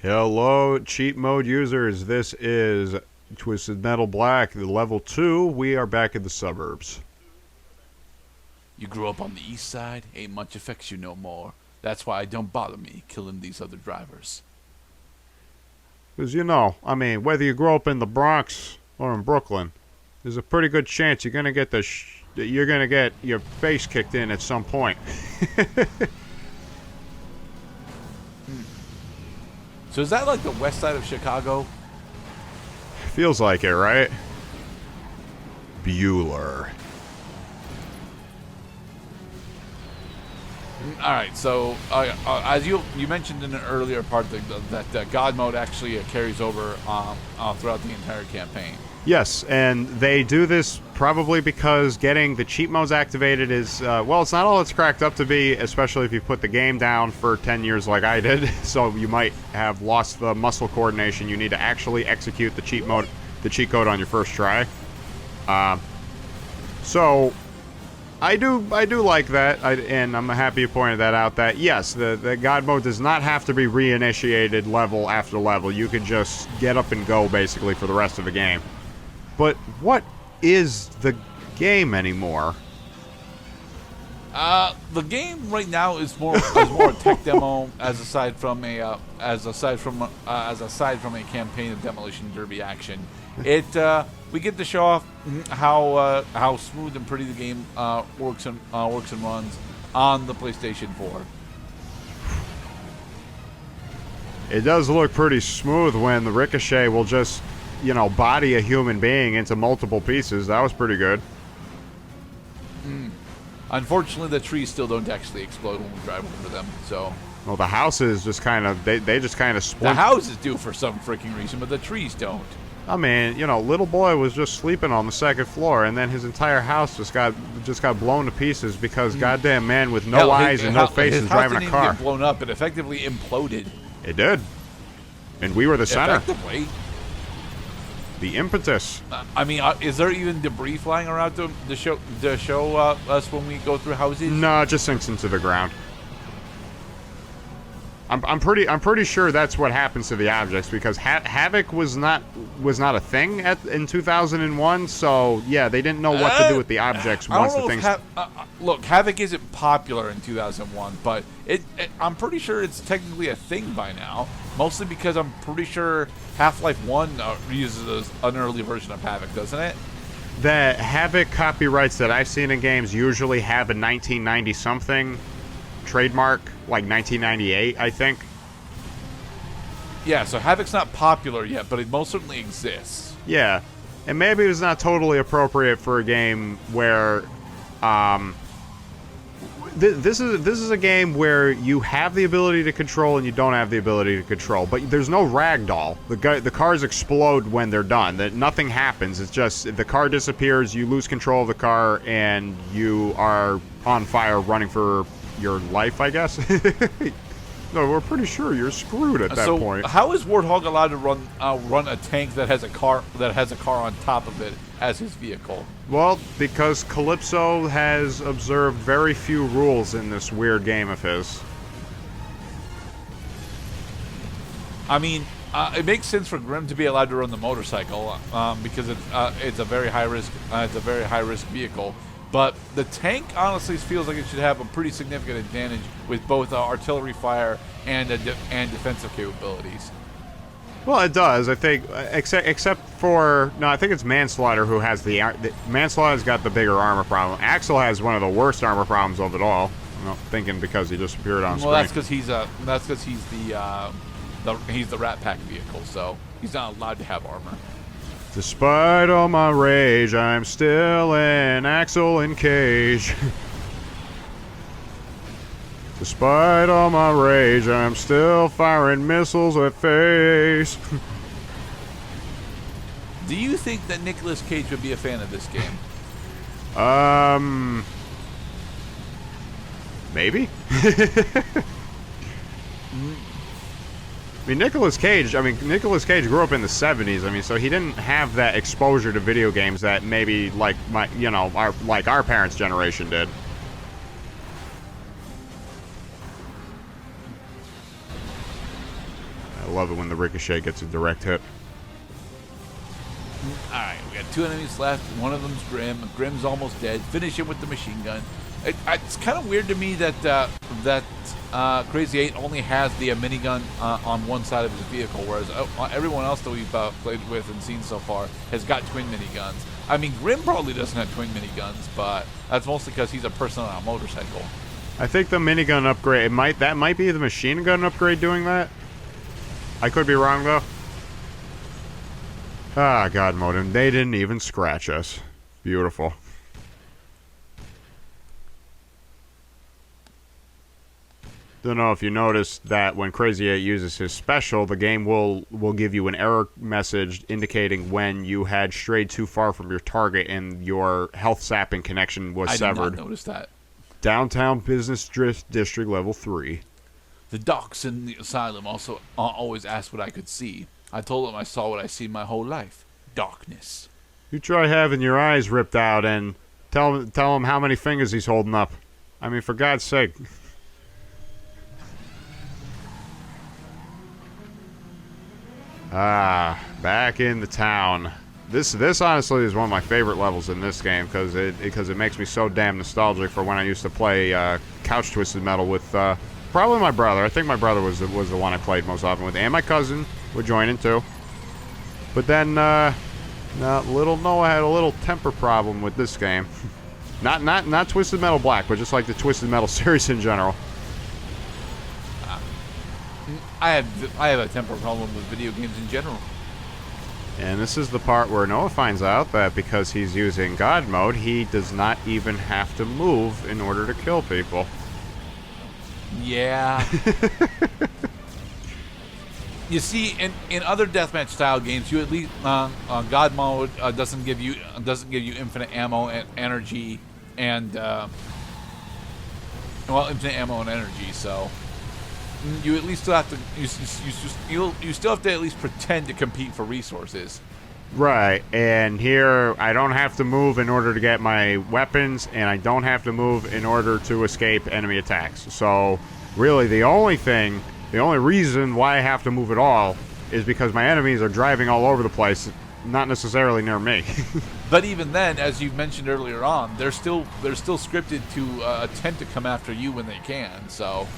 Hello, cheat mode users. This is Twisted Metal Black, the level 2. We are back in the suburbs. You grew up on the east side, ain't much affects you no more. That's why it don't bother me killing these other drivers. Because, whether you grow up in the Bronx or in Brooklyn, there's a pretty good chance you're gonna get your face kicked in at some point. So is that like the west side of Chicago? Feels like it, right? Bueller. All right. So as you mentioned in an earlier part, that God mode actually carries over throughout the entire campaign. Yes, and they do this probably because getting the cheat modes activated is, it's not all it's cracked up to be, especially if you put the game down for 10 years like I did, so you might have lost the muscle coordination. You need to actually execute the cheat code on your first try. So, I do like that, and I'm happy you pointed that out, that yes, the God mode does not have to be reinitiated level after level. You can just get up and go, basically, for the rest of the game. But what is the game anymore? The game right now is more a tech demo, aside from a campaign of demolition derby action. We get to show off how smooth and pretty the game works and runs on the PlayStation 4. It does look pretty smooth when the ricochet will just, body a human being into multiple pieces. That was pretty good. Unfortunately, the trees still don't actually explode when we drive over them, so... Well, the houses just kind of, they just kind of split. The houses do for some freaking reason, but the trees don't. I mean, little boy was just sleeping on the second floor, and then his entire house just got blown to pieces because goddamn man with no eyes and no face is driving a car. His house didn't get blown up, it effectively imploded. It did. And we were the center. Effectively. The impetus. Is there even debris flying around to show us when we go through houses? No, it just sinks into the ground. I'm pretty sure that's what happens to the objects, because Havoc was not a thing in 2001. So yeah, they didn't know what to do with the objects once the things. Look, Havoc isn't popular in 2001, but I'm pretty sure it's technically a thing by now. Mostly because I'm pretty sure Half-Life 1 uses an early version of Havoc, doesn't it? The Havoc copyrights that I've seen in games usually have a 1990-something trademark, like 1998, I think. Yeah, so Havoc's not popular yet, but it most certainly exists. Yeah, and maybe it's not totally appropriate for a game where, this is a game where you have the ability to control and you don't have the ability to control, but there's no ragdoll. The cars explode when they're done. That nothing happens. It's just the car disappears, you lose control of the car, and you are on fire, running for your life, I guess. No, we're pretty sure you're screwed at that point. So how is Warthog allowed to run a tank that has a car on top of it as his vehicle? Well, because Calypso has observed very few rules in this weird game of his. It makes sense for Grim to be allowed to run the motorcycle because it's a very high risk vehicle. But the tank honestly feels like it should have a pretty significant advantage with both artillery fire and defensive capabilities. Well, it does, I think, except for... No, I think it's Manslaughter who has Manslaughter's got the bigger armor problem. Axel has one of the worst armor problems of it all. I'm not thinking because he just appeared on screen. Well, that's because he's the Rat Pack vehicle, so he's not allowed to have armor. Despite all my rage, I'm still an Axel in cage. Despite all my rage, I'm still firing missiles at face. Do you think that Nicolas Cage would be a fan of this game? Maybe. Nicolas Cage grew up in the 70s. So he didn't have that exposure to video games that maybe like our parents' generation did. love it when the ricochet gets a direct hit. Alright, we got 2 enemies left. One of them's Grim. Grim's almost dead. Finish him with the machine gun. It's kind of weird to me that Crazy 8 only has the minigun on one side of his vehicle, whereas everyone else that we've played with and seen so far has got twin miniguns. I mean, Grim probably doesn't have twin miniguns, but that's mostly because he's a person on a motorcycle. I think the minigun upgrade, that might be the machine gun upgrade doing that. I could be wrong, though. Ah, God mode, and they didn't even scratch us. Beautiful. Don't know if you noticed that when Crazy 8 uses his special, the game will give you an error message indicating when you had strayed too far from your target and your health sapping connection was severed. I did not notice that. Downtown Business District Level 3. The docs in the asylum also always asked what I could see. I told them I saw what I seen my whole life. Darkness. You try having your eyes ripped out and tell him how many fingers he's holding up. I mean, for God's sake. Ah, back in the town. This honestly is one of my favorite levels in this game because it makes me so damn nostalgic for when I used to play Couch Twisted Metal with probably my brother. I think my brother was the one I played most often with, and my cousin would join in too. But then little Noah had a little temper problem with this game. not Twisted Metal Black, but just like the Twisted Metal series in general. I have a temper problem with video games in general. And this is the part where Noah finds out that because he's using God mode, he does not even have to move in order to kill people. Yeah. You see, in other deathmatch style games, you at least God mode doesn't give you infinite ammo and energy and infinite ammo and energy. So you at least still have to you still have to at least pretend to compete for resources. Right, and here I don't have to move in order to get my weapons, and I don't have to move in order to escape enemy attacks. So really the only reason why I have to move at all is because my enemies are driving all over the place, not necessarily near me. But even then, as you mentioned earlier on, they're still scripted to attempt to come after you when they can. So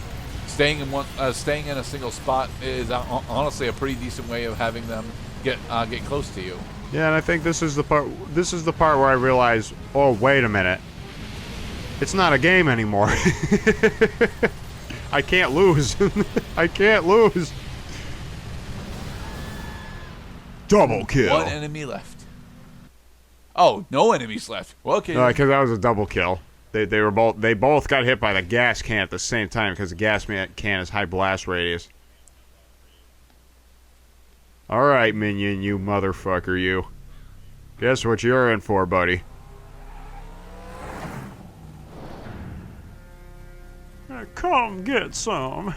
staying in a single spot is honestly a pretty decent way of having them get close to you. Yeah, and I think this is the part where I realize, oh, wait a minute. It's not a game anymore. I can't lose. I can't lose. Double kill. One enemy left. Oh, no enemies left. Well, okay. Because that was a double kill. They both got hit by the gas can at the same time because the gas can has high blast radius. All right, minion, you motherfucker, you. Guess what you're in for, buddy? Come get some.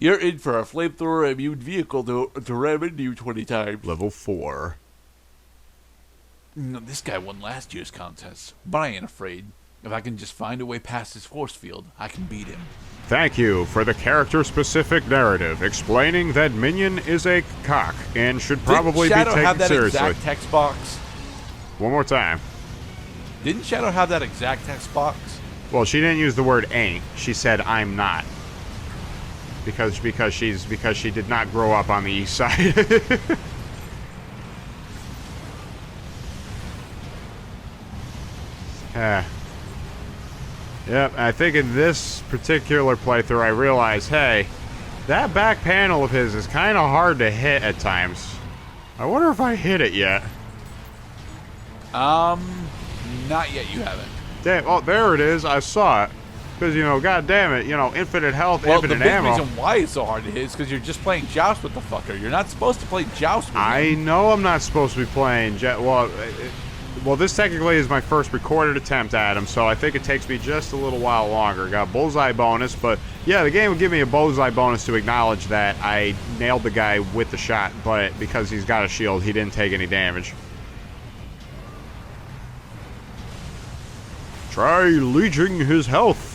You're in for a flamethrower immune vehicle to ram into you 20 times. Level 4. No, this guy won last year's contest, but I ain't afraid. If I can just find a way past his force field, I can beat him. Thank you for the character-specific narrative explaining that Minion is a cock and should probably be taken seriously. Didn't Shadow have that exact text box? One more time. Didn't Shadow have that exact text box? Well, she didn't use the word ain't. She said I'm not. Because she did not grow up on the east side. Yep, I think in this particular playthrough I realized, hey, that back panel of his is kind of hard to hit at times. I wonder if I hit it yet. Not yet, you haven't. Damn, oh, there it is. I saw it. Because, god damn it, infinite health, infinite ammo. Well, the big reason why it's so hard to hit is because you're just playing Joust with the fucker. You're not supposed to play Joust with him. I know I'm not supposed to be playing Well, this technically is my first recorded attempt at him, so I think it takes me just a little while longer. Got a bullseye bonus, but yeah, the game would give me a bullseye bonus to acknowledge that I nailed the guy with the shot, but because he's got a shield, he didn't take any damage. Try leeching his health.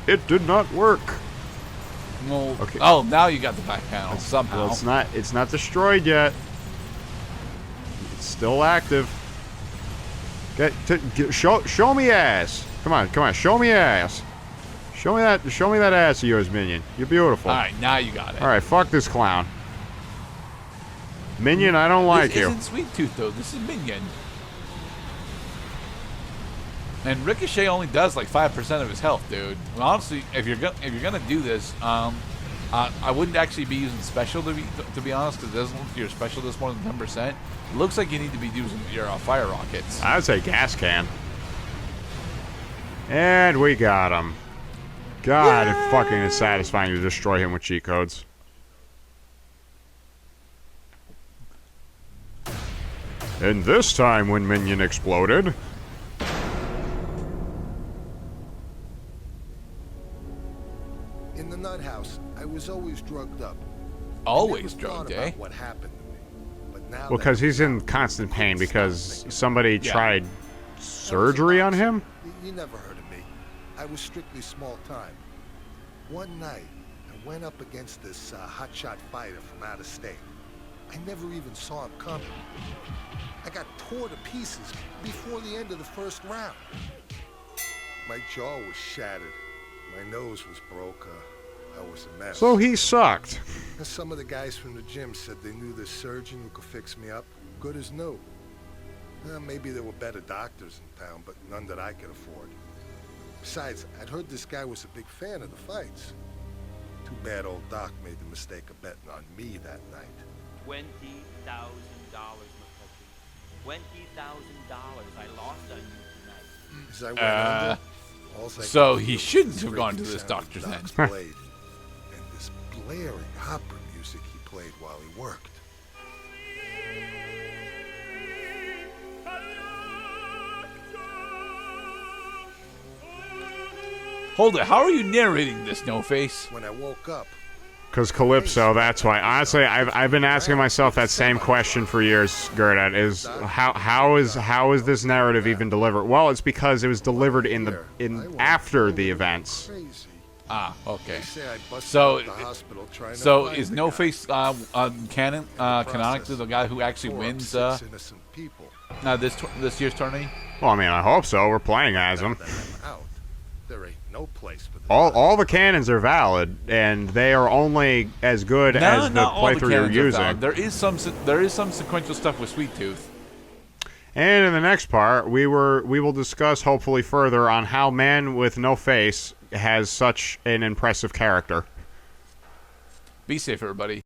It did not work. Well, Okay. oh, now you got the back panel somehow. Well, it's not destroyed yet. It's still active. Show me ass. Come on, show me ass. Show me that ass of yours, Minion. You're beautiful. All right, now you got it. All right, fuck this clown. Minion, I don't like you. This isn't Sweet Tooth though. This is Minion. And Ricochet only does like 5% of his health, dude. Well, honestly, if you're gonna do this, I wouldn't actually be using special to be honest, because it doesn't look like your special does more than 10%. It looks like you need to be using your fire rockets. I would say gas can. And we got him. God, it fucking is satisfying to destroy him with cheat codes. And this time when Minion exploded... In the nut house, I was always drugged up. Always I never thought drugged, about eh? what happened to me. But now Well, because he's in constant pain because somebody tried That was surgery on him? You never heard of me. I was strictly small time. One night, I went up against this hotshot fighter from out of state. I never even saw him coming. I got tore to pieces before the end of the first round. My jaw was shattered. My nose was broke. I was a mess. So he sucked. And some of the guys from the gym said they knew this surgeon who could fix me up. Good as new. Maybe there were better doctors in town, but none that I could afford. Besides, I'd heard this guy was a big fan of the fights. Too bad old Doc made the mistake of betting on me that night. $20,000, McCutcheon. $20,000 I lost on you tonight. As I went under, alls I So could he feel shouldn't was have the gone to breaking this sound of doctor then. Doc's blade, and this blaring opera music he played while he worked. Hold it. How are you narrating this, No Face? When I woke up, Because Calypso, that's why. Honestly, I've been asking myself that same question for years, Gerda, is how is this narrative even delivered? Well, it's because it was delivered after the events. crazy. Ah, okay. They say I busted So, out the hospital trying to so find is the No guy. Face canonically the guy who actually Tore up wins 6 innocent people. this year's tourney? Well, I mean, I hope so. We're playing as Now him. that I'm out, there ain't no place for the All the cannons are valid, and they are only as good as the not all the playthrough you're cannons are using. valid. There is some sequential stuff with Sweet Tooth. And in the next part, we will discuss hopefully further on how Man with No Face has such an impressive character. Be safe, everybody.